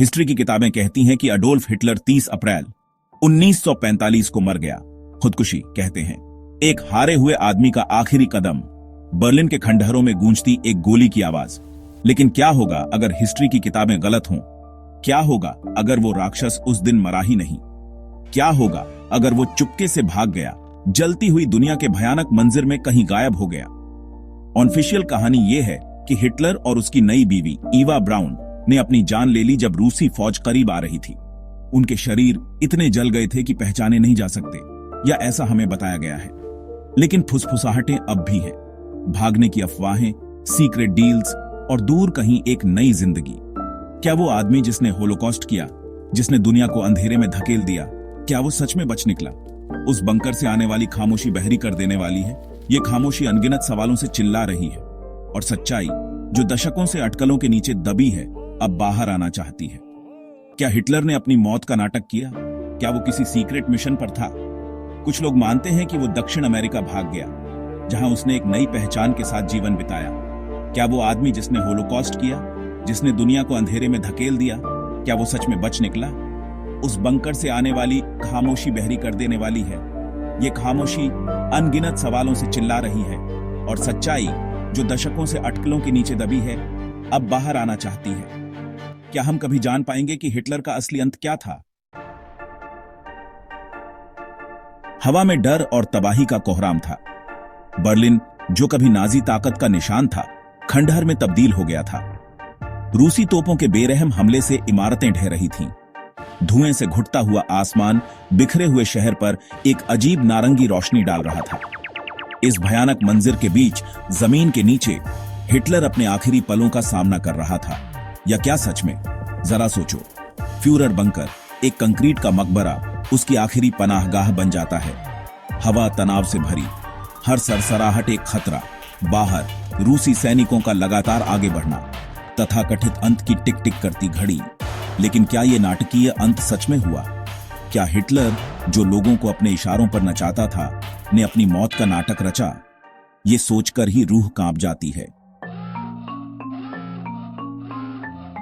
History की किताबें कहती हैं कि अडोल्फ हिटलर 30 अप्रैल 1945 को मर गया। खुदकुशी कहते हैं। एक हारे हुए आदमी का आखिरी कदम, बर्लिन के खंडहरों में गूंजती एक गोली की आवाज। लेकिन क्या होगा अगर हिस्ट्री की किताबें गलत हों? क्या होगा अगर वो राक्षस उस दिन मरा ही नहीं? क्या होगा अगर वो चुपके से भाग गया, जलती हुई दुनिया के भयानक मंजर में कहीं गायब हो गया? ऑफिशियल कहानी यह है कि हिटलर और उसकी नई बीवी ईवा ब्राउन ने अपनी जान ले ली जब रूसी फौज करीब आ रही थी। उनके शरीर इतने जल गए थे कि पहचाने नहीं जा सकते, या ऐसा हमें बताया गया है। लेकिन फुसफुसाहटें अब भी हैं, भागने की अफवाहें, सीक्रेट डील्स और दूर कहीं एक नई जिंदगी। क्या वो आदमी जिसने होलोकॉस्ट किया, जिसने दुनिया को अंधेरे में धकेल दिया, क्या वो सच में बच निकला? उस बंकर से आने वाली खामोशी बहरी कर देने वाली है। ये खामोशी अनगिनत सवालों से चिल्ला रही है, और सच्चाई जो दशकों से अटकलों के नीचे दबी है अब बाहर आना चाहती है। क्या हिटलर ने अपनी मौत का नाटक किया? क्या वो किसी सीक्रेट मिशन पर था? कुछ लोग मानते हैं कि वो दक्षिण अमेरिका भाग गया, जहां उसने एक नई पहचान के साथ जीवन बिताया। क्या वो आदमी जिसने होलोकॉस्ट किया, जिसने दुनिया को अंधेरे में धकेल दिया, क्या वो सच में बच निकला? उस बंकर से आने वाली खामोशी बहरी कर देने वाली है। ये खामोशी अनगिनत सवालों से चिल्ला रही है, और सच्चाई जो दशकों से अटकलों के नीचे दबी है अब बाहर आना चाहती है। क्या हम कभी जान पाएंगे कि हिटलर का असली अंत क्या था? हवा में डर और तबाही का कोहराम था। बर्लिन, जो कभी नाजी ताकत का निशान था, खंडहर में तब्दील हो गया था। रूसी तोपों के बेरहम हमले से इमारतें ढह रही थीं। धुएं से घुटता हुआ आसमान बिखरे हुए शहर पर एक अजीब नारंगी रोशनी डाल रहा था। इस भयानक मंजिर के बीच जमीन के नीचे हिटलर अपने आखिरी पलों का सामना कर रहा था। या क्या सच में? जरा सोचो, फ्यूरर बंकर, एक कंक्रीट का मकबरा, उसकी आखिरी पनाहगाह बन जाता है। हवा तनाव से भरी, हर सरसराहट एक खतरा। बाहर रूसी सैनिकों का लगातार आगे बढ़ना, तथाकथित अंत की टिक टिक करती घड़ी। लेकिन क्या यह नाटकीय अंत सच में हुआ? क्या हिटलर, जो लोगों को अपने इशारों पर नचाता था, ने अपनी मौत का नाटक रचा? ये सोचकर ही रूह कांप जाती है।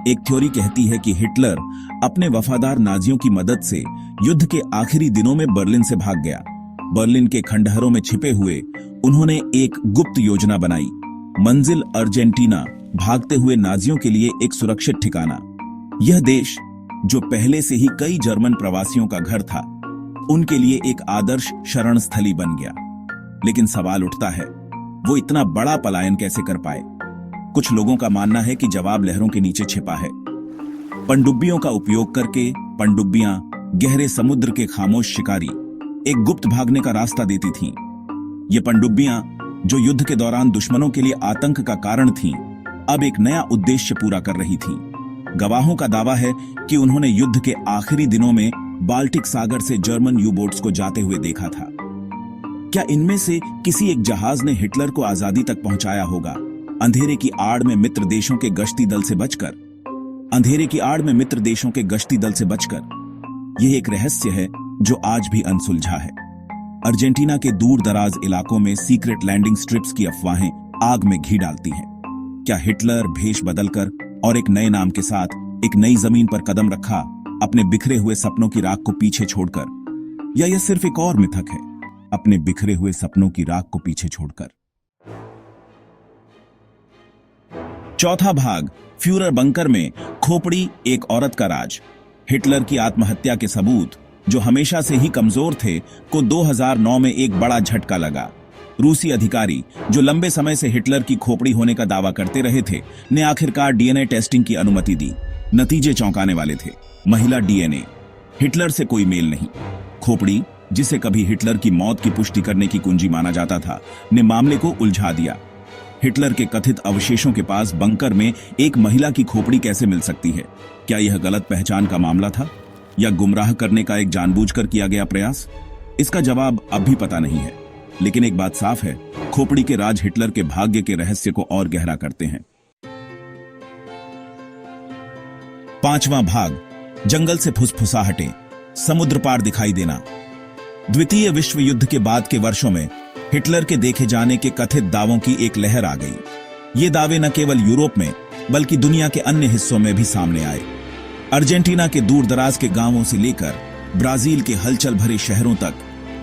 एक थ्योरी कहती है कि हिटलर अपने वफादार नाजियों की मदद से युद्ध के आखिरी दिनों में बर्लिन से भाग गया। बर्लिन के खंडहरों में छिपे हुए उन्होंने एक गुप्त योजना बनाई। मंजिल अर्जेंटीना, भागते हुए नाजियों के लिए एक सुरक्षित ठिकाना। यह देश, जो पहले से ही कई जर्मन प्रवासियों का घर था, उनके लिए एक आदर्श शरण स्थली बन गया। लेकिन सवाल उठता है, वो इतना बड़ा पलायन कैसे कर पाए? कुछ लोगों का मानना है कि जवाब लहरों के नीचे छिपा है। पनडुब्बियों का उपयोग करके पनडुब्बियां, गहरे समुद्र के खामोश शिकारी, एक गुप्त भागने का रास्ता देती थीं। ये पनडुब्बियां, जो युद्ध के दौरान दुश्मनों के लिए आतंक का कारण थीं, अब एक नया उद्देश्य पूरा कर रही थीं। गवाहों का दावा है कि उन्होंने युद्ध के आखिरी दिनों में बाल्टिक सागर से जर्मन यू बोट्स को जाते हुए देखा था। क्या इनमें से किसी एक जहाज ने हिटलर को आजादी तक पहुंचाया होगा, अंधेरे की आड़ में मित्र देशों के गश्ती दल से बचकर? अंधेरे की आड़ में मित्र देशों के गश्ती दल से बचकर। यह एक रहस्य है जो आज भी अनसुलझा है। अर्जेंटीना के दूर दराज इलाकों में सीक्रेट लैंडिंग स्ट्रिप्स की अफवाहें आग में घी डालती हैं। क्या हिटलर भेष बदलकर और एक नए नाम के साथ एक नई जमीन पर कदम रखा, अपने बिखरे हुए सपनों की राख को पीछे छोड़कर? या यह सिर्फ एक और मिथक है, अपने बिखरे हुए सपनों की राख को पीछे छोड़कर? चौथा भाग, फ्यूरर बंकर में खोपड़ी, एक औरत का राज। हिटलर की आत्महत्या के सबूत, जो हमेशा से ही कमजोर थे, को 2009 में एक बड़ा झटका लगा। रूसी अधिकारी, जो लंबे समय से हिटलर की खोपड़ी होने का दावा करते रहे थे, ने आखिरकार डीएनए टेस्टिंग की अनुमति दी। नतीजे चौंकाने वाले थे। महिला डीएनए, हिटलर से कोई मेल नहीं। खोपड़ी, जिसे कभी हिटलर की मौत की पुष्टि करने की कुंजी माना जाता था, ने मामले को उलझा दिया। हिटलर के कथित अवशेषों के पास बंकर में एक महिला की खोपड़ी कैसे मिल सकती है? क्या यह गलत पहचान का मामला था, या गुमराह करने का एक जानबूझकर किया गया प्रयास? इसका जवाब अब भी पता नहीं है। लेकिन एक बात साफ है, खोपड़ी के राज हिटलर के भाग्य के रहस्य को और गहरा करते हैं। पांचवां भाग, जंगल से फुसफुसाहटें, समुद्र पार दिखाई देना। द्वितीय विश्व युद्ध के बाद के वर्षों में हिटलर के देखे जाने के कथित दावों की एक लहर आ गई। ये दावे न केवल यूरोप में बल्कि दुनिया के अन्य हिस्सों में भी सामने आए। अर्जेंटीना के दूर दराज के गांवों से लेकर ब्राजील के हलचल भरे शहरों तक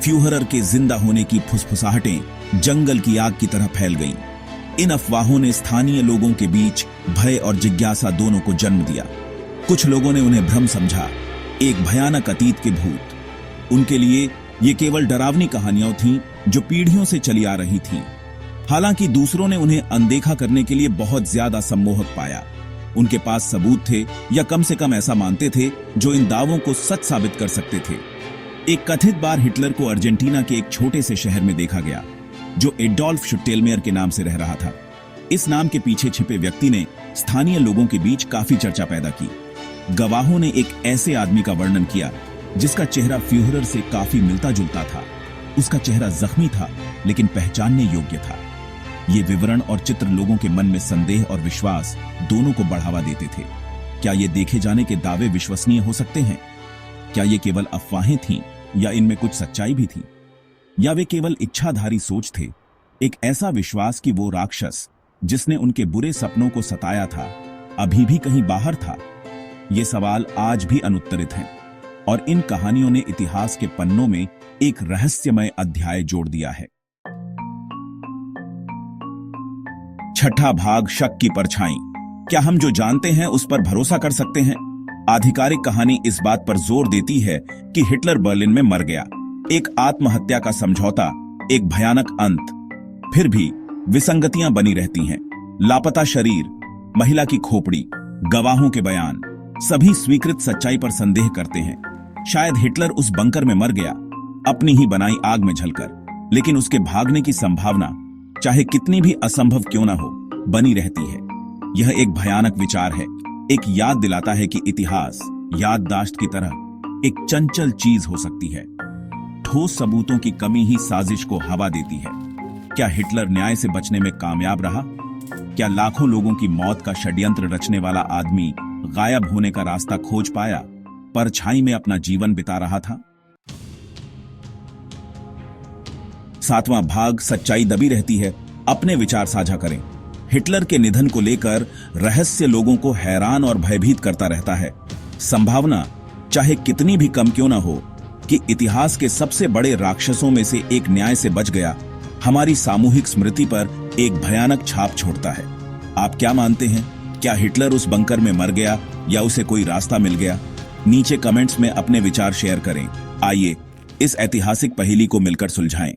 फ्यूहरर के जिंदा होने की फुसफुसाहटें जंगल की आग की तरह फैल गईं। इन अफवाहों ने स्थानीय लोगों के बीच भय और जिज्ञासा दोनों को जन्म दिया। कुछ लोगों ने उन्हें भ्रम समझा, एक भयानक अतीत के भूत। उनके लिए ये केवल डरावनी कहानियां थीं जो पीढ़ियों से चली आ रही थीं। हालांकि दूसरों ने उन्हें अनदेखा करने के लिए बहुत ज्यादा सम्मोहक पाया। उनके पास सबूत थे, या कम से कम ऐसा मानते थे, जो इन दावों को सच साबित कर सकते थे। एक कथित बार हिटलर को अर्जेंटीना के एक छोटे से शहर में देखा गया जो एडोल्फ शुट्टेलमेयर के नाम से रह रहा था। इस नाम के पीछे छिपे व्यक्ति ने स्थानीय लोगों के बीच काफी चर्चा पैदा की। गवाहों ने एक ऐसे आदमी का वर्णन किया जिसका चेहरा फ्यूहरर से काफी मिलता जुलता था। उसका चेहरा जख्मी था लेकिन पहचानने योग्य था। ये विवरण और चित्र लोगों के मन में संदेह और विश्वास दोनों को बढ़ावा देते थे। क्या ये देखे जाने के दावे विश्वसनीय हो सकते हैं? क्या ये केवल अफवाहें थीं या इनमें कुछ सच्चाई भी थी? या वे केवल इच्छाधारी सोच थे? एक ऐसा विश्वास कि वो राक्षस जिसने उनके बुरे सपनों को सताया था अभी भी कहीं बाहर था? ये सवाल आज भी अनुत्तरित हैं और इन कहानियों ने इतिहास के पन्नों में एक रहस्यमय अध्याय जोड़ दिया है। छठा भाग, शक की परछाई। क्या हम जो जानते हैं उस पर भरोसा कर सकते हैं? आधिकारिक कहानी इस बात पर जोर देती है कि हिटलर बर्लिन में मर गया। एक आत्महत्या का समझौता, एक भयानक अंत। फिर भी विसंगतियां बनी रहती हैं। लापता शरीर, महिला की खोपड़ी, गवाहों के बयान, सभी स्वीकृत सच्चाई पर संदेह करते हैं। शायद हिटलर उस बंकर में मर गया, अपनी ही बनाई आग में झलकर, लेकिन उसके भागने की संभावना, चाहे कितनी भी असंभव क्यों ना हो, बनी रहती है। यह एक भयानक विचार है, एक याद दिलाता है कि इतिहास याददाश्त की तरह एक चंचल चीज हो सकती है। ठोस सबूतों की कमी ही साजिश को हवा देती है। क्या हिटलर न्याय से बचने में कामयाब रहा? क्या लाखों लोगों की मौत का षड्यंत्र रचने वाला आदमी गायब होने का रास्ता खोज पाया, परछाई में अपना जीवन बिता रहा था? सातवां भाग, सच्चाई दबी रहती है। अपने विचार साझा करें। हिटलर के निधन को लेकर रहस्य लोगों को हैरान और भयभीत करता रहता है। संभावना चाहे कितनी भी कम क्यों ना हो कि इतिहास के सबसे बड़े राक्षसों में से एक न्याय से बच गया, हमारी सामूहिक स्मृति पर एक भयानक छाप छोड़ता है। आप क्या मानते हैं? क्या हिटलर उस बंकर में मर गया या उसे कोई रास्ता मिल गया? नीचे कमेंट्स में अपने विचार शेयर करें। आइए इस ऐतिहासिक पहेली को मिलकर सुलझाएं।